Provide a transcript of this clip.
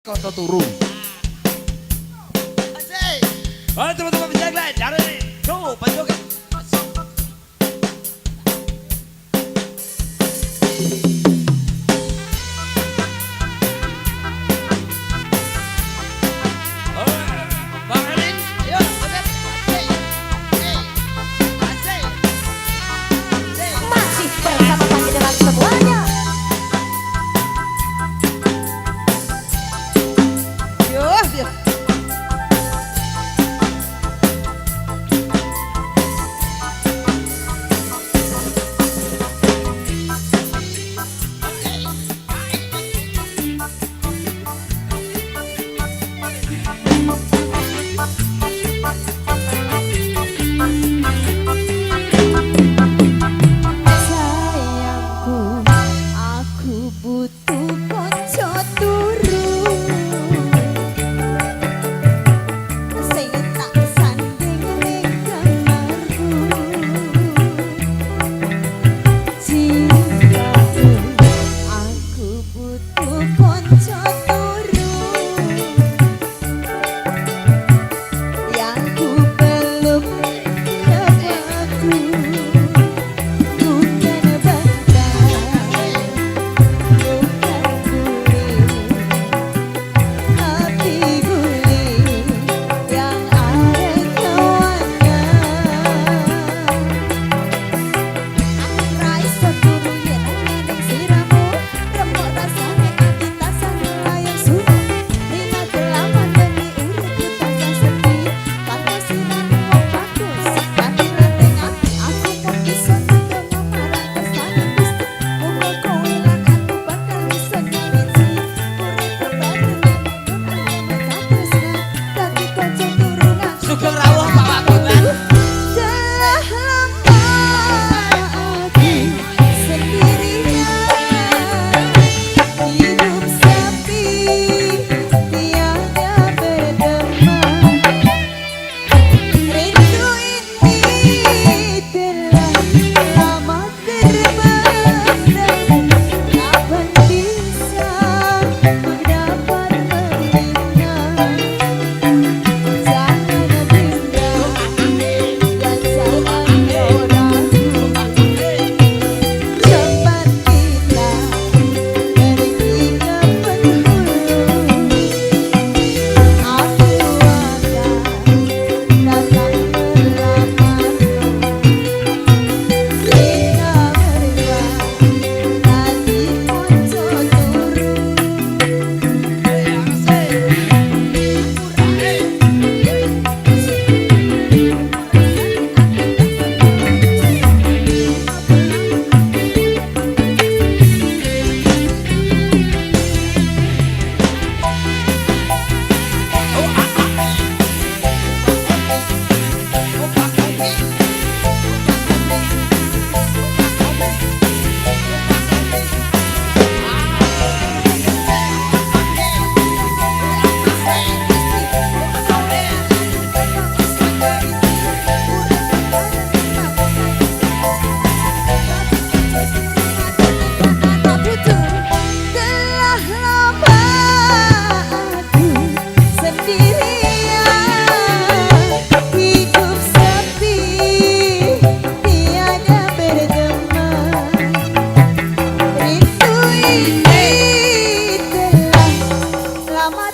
Koto turun. Asik. Oh teman-teman bisa lain dari tuh penjoget. Masih bersama panjenengan semuanya. Sayangku, aku butuh konco turu sing tak sanding ning kamarku. Cintaku, aku butuh konco turu yang ku peluk nyawaku. Sugeng rawuh Pak Wagunan. Telah lama aku sendirian, hidup sepi, tiada berteman. Rindu ini telah lama terpendam, kapan bisa dapat mengingat. Lama